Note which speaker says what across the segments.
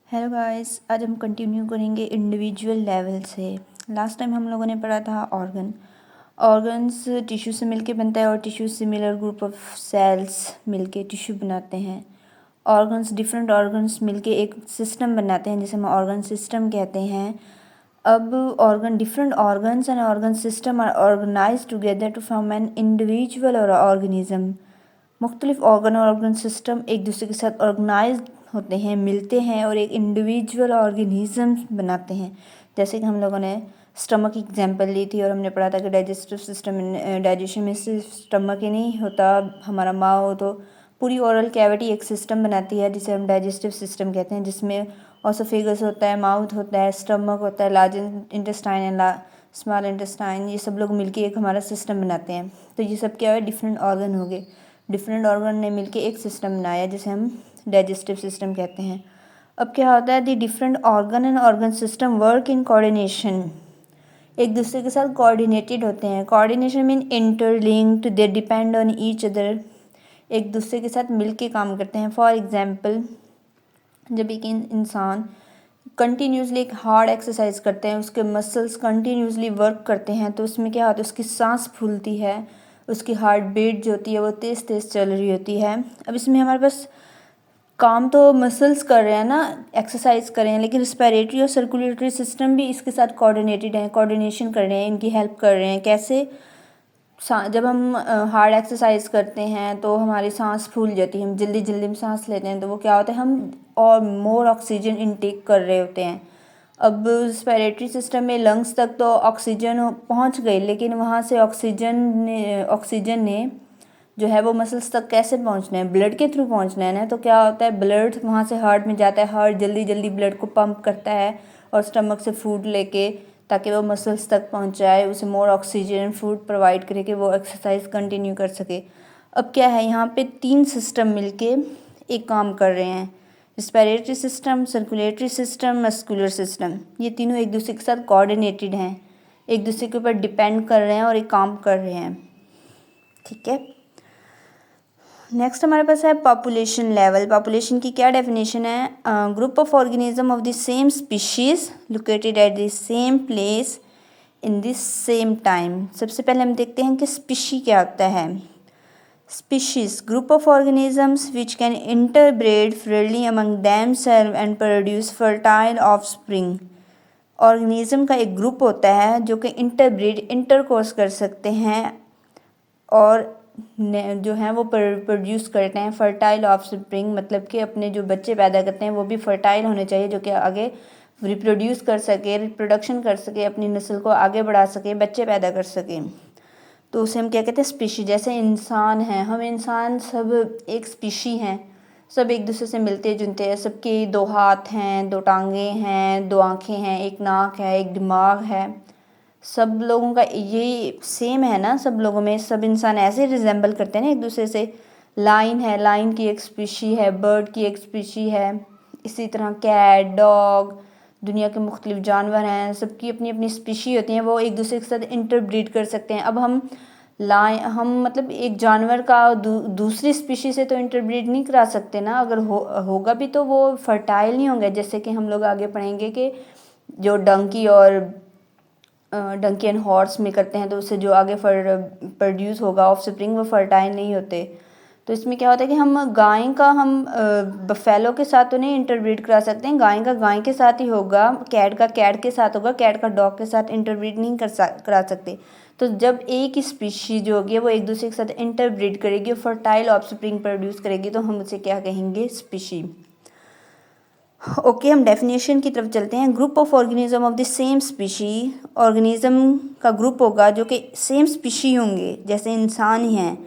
Speaker 1: Hello guys, आज हम continue करेंगे इंडिविजुअल लेवल से। लास्ट टाइम हम लोगों ने पढ़ा था ऑर्गन्स टिश्यू से मिलके बनता है और tissue similar group of cells मिलके टिश्यू बनाते हैं। डिफरेंट ऑर्गन्स मिलके एक सिस्टम बनाते हैं जिसे हम ऑर्गन सिस्टम कहते हैं। अब different organs and organ system are organise together to form an individual और ऑर्गेनिज्म। मुख्तलिफ ऑर्गन सिस्टम एक दूसरे के साथ ऑर्गेनाइज होते हैं, मिलते हैं और एक इंडिविजुअल ऑर्गेनिज्म बनाते हैं। जैसे कि हम लोगों ने स्टमक की एग्जांपल ली थी और हमने पढ़ा था कि डाइजेस्टिव सिस्टम डाइजेशन में सिर्फ स्टमक ही नहीं होता, हमारा माउथ तो पूरी ओरल कैविटी एक सिस्टम बनाती है जिसे हम डाइजेस्टिव सिस्टम कहते हैं, जिसमें ऑसोफेगस होता है, माउथ होता है, स्टमक होता है, large intestine and small intestine, ये सब लोग मिलके एक हमारा सिस्टम बनाते हैं। तो ये सब क्या है, डिफरेंट ऑर्गन हो गए। डिफरेंट ऑर्गन ने मिलके एक सिस्टम बनाया जिसे हम डाइजेस्टिव सिस्टम कहते हैं। अब क्या होता है, the different organ and organ system work in coordination, एक दूसरे के साथ कोऑर्डिनेटेड होते हैं। Coordination mean interlinked, they depend on each other, एक दूसरे के साथ मिलके काम करते हैं। फॉर एग्जांपल, जब एक इंसान कंटिन्यूसली एक हार्ड एक्सरसाइज करते हैं, उसके मसल्स कंटिन्यूसली वर्क करते हैं, तो उसमें क्या होता है, उसकी सांस फूलती है, उसकी हार्ट बीट जो होती है वो तेज़ तेज़ चल रही होती है। अब इसमें हमारे पास काम तो मसल्स कर रहे हैं ना, एक्सरसाइज कर रहे हैं, लेकिन रिस्पिरेटरी और सर्कुलेटरी सिस्टम भी इसके साथ कोऑर्डिनेटेड हैं, कोऑर्डिनेशन कर रहे हैं, इनकी हेल्प कर रहे हैं। कैसे? जब हम हार्ड एक्सरसाइज करते हैं तो हमारी सांस फूल जाती है, हम जल्दी जल्दी में सांस लेते हैं, तो वो क्या होता है, हम और मोर ऑक्सीजन इनटेक कर रहे होते हैं। अब रेस्पिरेटरी सिस्टम में लंग्स तक तो ऑक्सीजन पहुंच गई, लेकिन वहाँ से ऑक्सीजन ने जो है वो मसल्स तक कैसे पहुंचना है, ब्लड के थ्रू पहुंचना है ना। तो क्या होता है, ब्लड वहाँ से हार्ट में जाता है, हार्ट जल्दी जल्दी ब्लड को पंप करता है और स्टमक से फूड लेके, ताकि वो मसल्स तक पहुंचाए, उसे मोर ऑक्सीजन फूड प्रोवाइड करे कि वो एक्सरसाइज कंटिन्यू कर सके। अब क्या है, यहाँ पे 3 सिस्टम मिलके एक काम कर रहे हैं, respiratory system, circulatory system, muscular system. ये तीनों एक दूसरे के साथ कोऑर्डिनेटेड हैं, एक दूसरे के ऊपर डिपेंड कर रहे हैं और एक काम कर रहे हैं। ठीक है, नेक्स्ट हमारे पास है पॉपुलेशन लेवल। पॉपुलेशन की क्या डेफिनेशन है, group of organism of the same species located at the same place in the same time. सबसे पहले हम देखते हैं कि स्पीशी क्या होता है। Species, group of organisms which can interbreed freely among themselves and produce fertile offspring. Organism का एक ग्रुप होता है जो कि इंटरकोर्स कर सकते हैं और जो हैं वो प्रोड्यूस करते हैं फर्टाइल ऑफस्प्रिंग, मतलब कि अपने जो बच्चे पैदा करते हैं वो भी फर्टाइल होने चाहिए, जो कि आगे रिप्रोड्यूस कर सके, रिप्रोडक्शन कर सके, अपनी नस्ल को आगे बढ़ा सके, बच्चे पैदा कर सके। तो उसे हम क्या कहते हैं, स्पीशी। जैसे इंसान हैं, हम इंसान सब एक स्पीशी हैं, सब एक दूसरे से मिलते जुलते हैं, सबके 2 हाथ हैं, 2 टांगें हैं, 2 आँखें हैं, एक नाक है, एक दिमाग है। सब लोगों का यही सेम है ना, सब लोगों में सब इंसान ऐसे रिजेंबल करते हैं ना एक दूसरे से। लाइन है, लाइन की एक स्पीशी है, बर्ड की एक स्पीशी है, इसी तरह कैट, डॉग, दुनिया के मुख्तलिफ जानवर हैं, सबकी अपनी अपनी स्पीशी होती हैं, वो एक दूसरे के साथ इंटरब्रीड कर सकते हैं। अब हम मतलब एक जानवर का दूसरी स्पीशी से तो इंटरब्रीड नहीं करा सकते ना, अगर होगा भी तो वो फर्टाइल नहीं होंगे। जैसे कि हम लोग आगे पढ़ेंगे कि जो डंकी एंड हॉर्स में करते हैं, तो उससे जो आगे प्रोड्यूस होगा ऑफस्प्रिंग वो फर्टाइल नहीं होते। तो इसमें क्या होता है कि हम गाय का बफेलो के साथ तो नहीं इंटरब्रीड करा सकते हैं, गाय का गाय के साथ ही होगा, कैट का कैट के साथ होगा, कैट का डॉग के साथ इंटरब्रीड नहीं करा सकते। तो जब एक ही स्पीशी जो होगी वो एक दूसरे के साथ इंटरब्रीड करेगी, फर्टाइल ऑफस्प्रिंग प्रोड्यूस करेगी, तो हम उसे क्या कहेंगे, स्पीशी। ओके, हम डेफिनेशन की तरफ चलते हैं। Group of organism of the same species, organism का ग्रुप होगा जो कि सेम स्पीशी होंगे, जैसे इंसान ही हैं,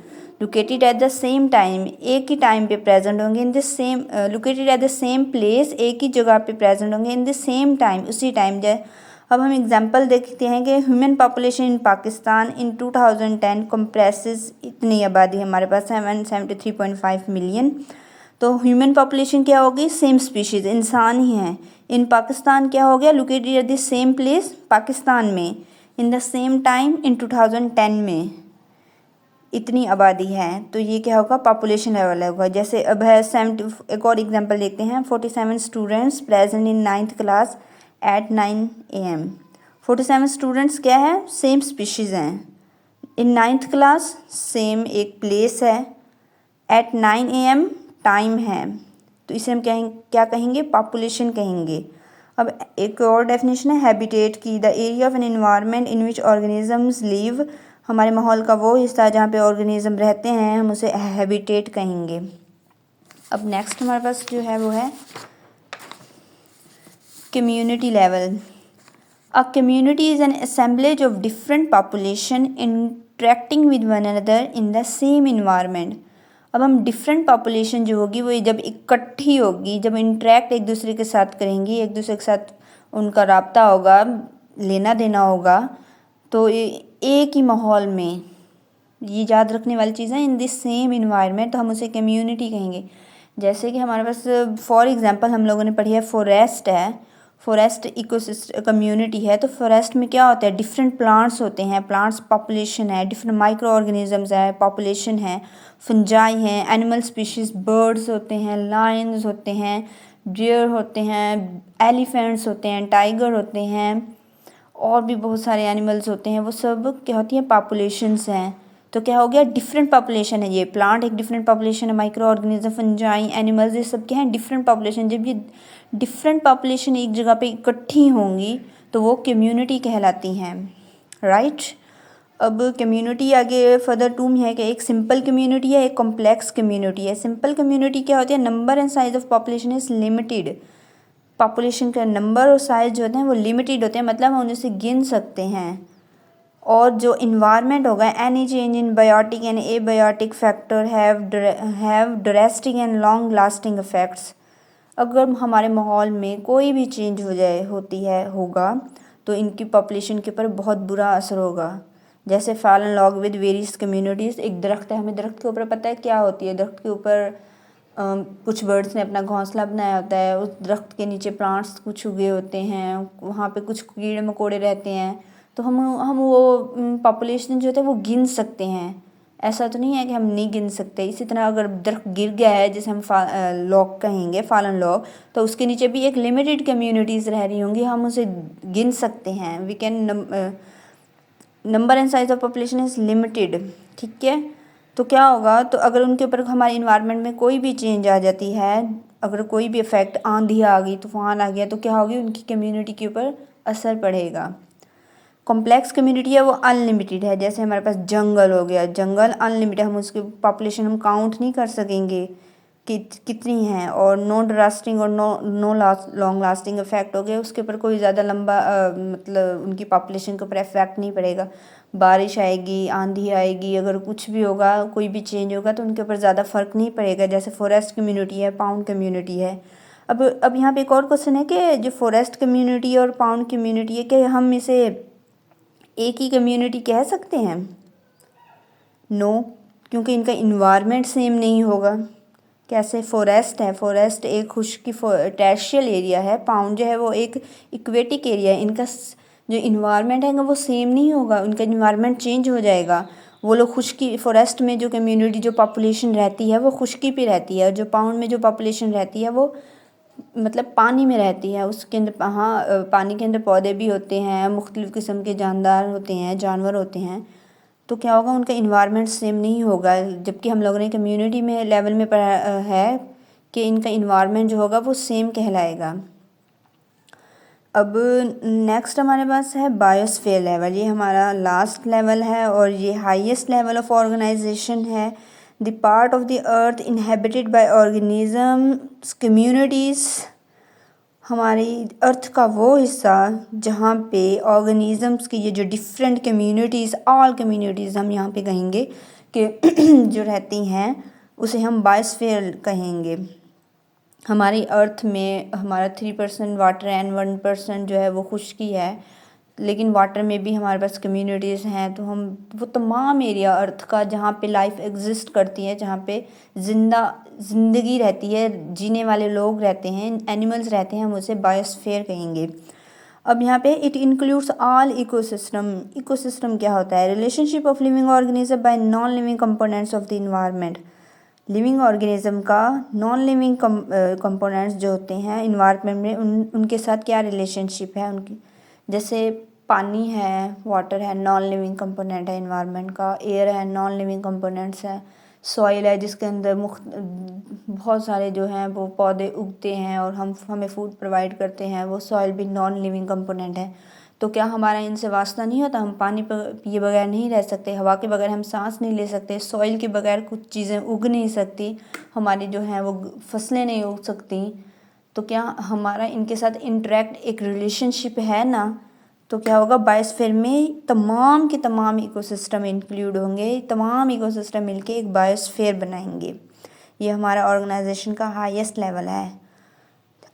Speaker 1: located at the same time, एक ही टाइम पे प्रेजेंट होंगे, इन the same located at the same place, एक ही जगह पे प्रेजेंट होंगे, इन द सेम टाइम, उसी टाइम। अब हम एग्जांपल देखते हैं कि human population in Pakistan in 2010 compresses, इतनी आबादी हमारे पास 773.5 मिलियन। तो ह्यूमन पॉपुलेशन क्या होगी, सेम स्पीशीज़, इंसान ही हैं। इन पाकिस्तान क्या हो गया, located at the same place, Pakistan में, in the same time in 2010 में, इतनी आबादी है, तो ये क्या होगा, पॉपुलेशन लेवल होगा। जैसे अब है 70, एक और एग्जांपल देखते हैं, 47 students present in 9th class at 9 AM। 47 students क्या है, सेम स्पीशीज़ हैं, इन 9th क्लास, सेम एक प्लेस है, एट 9 AM टाइम है, तो इसे हम क्या कहेंगे, पॉपुलेशन कहेंगे। अब एक और डेफिनेशन है हैबिटेट की, the area of an environment in which organisms live, हमारे माहौल का वो हिस्सा जहाँ पे ऑर्गेनिज्म रहते हैं, हम उसे हैबिटेट कहेंगे। अब नेक्स्ट हमारे पास जो है वो है community level. A community is an assemblage of different population interacting with one another in the same environment. अब हम डिफरेंट पॉपुलेशन जो होगी वो जब इकट्ठी होगी, जब इंटरेक्ट एक दूसरे के साथ करेंगी, एक दूसरे के साथ उनका राब्ता होगा, लेना देना होगा, तो एक ही माहौल में, ये याद रखने वाली चीज़ है, इन दिस सेम इन्वायरमेंट, तो हम उसे कम्युनिटी कहेंगे। जैसे कि हमारे पास फॉर एग्जांपल हम लोगों ने पढ़ी है फॉरेस्ट है, फॉरेस्ट इकोसिस्टम कम्युनिटी है, तो फॉरेस्ट में क्या होता है, डिफरेंट प्लांट्स होते हैं, प्लांट्स पॉपुलेशन है, डिफरेंट माइक्रो ऑर्गेनिजम्स है, पॉपुलेशन है, फंजाई हैं, एनिमल स्पीशीज़, बर्ड्स होते हैं, लायंस होते हैं, डियर होते हैं, एलिफेंट्स होते हैं, टाइगर होते हैं, और भी बहुत सारे एनिमल्स होते हैं, वो सब क्या होती हैं, पॉपुलेशंस हैं। तो क्या हो गया, डिफरेंट पॉपुलेशन है, ये प्लांट एक डिफरेंट पॉपुलेशन है, माइक्रो ऑर्गेनिज्म, फंजाई, एनिमल्स, ये सब क्या हैं, डिफरेंट पॉपुलेशन। जब ये डिफरेंट पॉपुलेशन एक जगह पे इकट्ठी होंगी तो वो कम्युनिटी कहलाती हैं, राइट। अब कम्युनिटी आगे फर्दर टू में है कि एक सिंपल कम्युनिटी है, एक कॉम्प्लेक्स कम्युनिटी है। सिंपल कम्युनिटी क्या होती है, number and size of population is limited, population का नंबर और साइज जो होते हैं वो लिमिटेड होते हैं, मतलब हम उनसे गिन सकते हैं। और जो इन्वायरमेंट होगा, any change in biotic and abiotic factor have drastic and long lasting effects. अगर हमारे माहौल में कोई भी चेंज होगा तो इनकी पॉपुलेशन के ऊपर बहुत बुरा असर होगा। जैसे fallen log with various communities, एक दरख्त है, हमें दरख्त के ऊपर पता है क्या होती है, दरख्त के ऊपर कुछ बर्ड्स ने अपना घोंसला बनाया होता है, उस दरख्त के नीचे प्लांट्स कुछ उगे होते हैं, वहाँ पे कुछ कीड़े मकोड़े रहते हैं, तो हम वो पॉपुलेशन जो होता है वो गिन सकते हैं। ऐसा तो नहीं है कि हम नहीं गिन सकते। इसी तरह अगर दरख्त गिर गया है, जैसे हम लॉग कहेंगे, फॉलन लॉग, तो उसके नीचे भी एक लिमिटेड कम्युनिटीज़ रह रही होंगी, हम उसे गिन सकते हैं। We can number and size of population is limited, ठीक है। तो क्या होगा, तो अगर उनके ऊपर हमारे इन्वायरमेंट में कोई भी चेंज आ जाती है, अगर कोई भी इफेक्ट, आंधी आ गई, तूफान आ गया, तो क्या होगी, उनकी कम्युनिटी के ऊपर असर पड़ेगा। कॉम्प्लेक्स कम्युनिटी है वो अनलिमिटेड है, जैसे हमारे पास जंगल हो गया, जंगल अनलिमिटेड, हम उसकी पॉपुलेशन हम काउंट नहीं कर सकेंगे कि कितनी है, और नो ड्रास्टिंग और नो लॉन्ग लास्टिंग इफेक्ट हो गया, उसके ऊपर कोई ज़्यादा लंबा मतलब उनकी पॉपुलेशन के ऊपर इफेक्ट नहीं पड़ेगा। बारिश आएगी, आंधी आएगी, अगर कुछ भी होगा, कोई भी चेंज होगा, तो उनके ऊपर ज़्यादा फ़र्क नहीं पड़ेगा। जैसे फॉरेस्ट कम्युनिटी है, पाउंड कम्युनिटी है। अब यहाँ पे एक और क्वेश्चन है कि जो फॉरेस्ट कम्युनिटी और पाउंड कम्युनिटी है, कि हम इसे एक ही कम्युनिटी कह सकते हैं? नो, क्योंकि इनका इन्वायरमेंट सेम नहीं होगा। कैसे, फॉरेस्ट है, फॉरेस्ट एक खुश्की टैर्शियल एरिया है, पाउंड जो है वो एक इक्वेटिक एरिया है, इनका जो इन्वायरमेंट है वो सेम नहीं होगा, उनका इन्वायरमेंट चेंज हो जाएगा। वो लोग खुश्की, फॉरेस्ट में जो कम्युनिटी जो पॉपुलेशन रहती है वो खुश्की पे रहती है, और जो पाउंड में जो पॉपुलेशन रहती है वो मतलब पानी में रहती है, उसके अंदर, हाँ, पानी के अंदर पौधे भी होते हैं, मुख्तलिफ़ किस्म के जानदार होते हैं, जानवर होते हैं, तो क्या होगा, उनका इन्वायरमेंट सेम नहीं होगा। जबकि हम लोगों ने कम्युनिटी में लेवल में पढ़ा है कि इनका इन्वायरमेंट जो होगा वो सेम कहलाएगा। अब नेक्स्ट हमारे पास है बायोस्फीयर लेवल, ये हमारा लास्ट लेवल है और ये हाईएस्ट लेवल ऑफ ऑर्गेनाइजेशन है। The part of the earth inhabited bye organisms communities, हमारी अर्थ का वो हिस्सा जहाँ पे ऑर्गेनिजम्स की ये जो डिफरेंट कम्युनिटीज़, ऑल कम्युनिटीज़ हम यहाँ पे कहेंगे कि जो रहती हैं, उसे हम बायोस्फीयर कहेंगे। हमारी अर्थ में हमारा 3% वाटर एंड 1% जो है वो खुश्की है, लेकिन वाटर में भी हमारे पास कम्युनिटीज़ हैं। तो हम वो तमाम एरिया अर्थ का जहाँ पे लाइफ एग्जिस्ट करती है, जहाँ पे ज़िंदगी रहती है, जीने वाले लोग रहते हैं, एनिमल्स रहते हैं, हम उसे बायोस्फीयर कहेंगे। अब यहाँ पे it includes all ecosystem. Ecosystem क्या होता है? Relationship of living organism by non living components of the environment. Living organism का नॉन लिविंग कंपोनेंट्स जो होते हैं इन्वायरमेंट में उनके साथ क्या रिलेशनशिप है उनकी, जैसे पानी है, वाटर है, नॉन लिविंग कंपोनेंट है इन्वायरमेंट का, एयर है, नॉन लिविंग कंपोनेंट्स है, सॉइल है जिसके अंदर बहुत सारे जो हैं वो पौधे उगते हैं और हमें फूड प्रोवाइड करते हैं, वो सॉइल भी नॉन लिविंग कंपोनेंट है। तो क्या हमारा इनसे वास्ता नहीं होता? हम पानी पिए बगैर नहीं रह सकते, हवा के बगैर हम सांस नहीं ले सकते, सॉइल के बगैर कुछ चीज़ें उग नहीं सकती, हमारी जो हैं वो फसलें नहीं उग सकती। तो क्या हमारा इनके साथ इंटरेक्ट एक रिलेशनशिप है ना? तो क्या होगा, बायोस्फीयर में तमाम के तमाम इकोसिस्टम इंक्लूड होंगे, तमाम इकोसिस्टम मिलके एक बायोस्फीयर बनाएंगे। ये हमारा ऑर्गेनाइजेशन का हाईएस्ट लेवल है।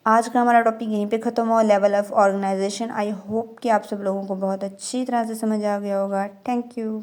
Speaker 1: आज का हमारा टॉपिक यहीं पे ख़त्म हुआ, level of organisation. I hope कि आप सब लोगों को बहुत अच्छी तरह से समझ आ गया होगा। Thank you.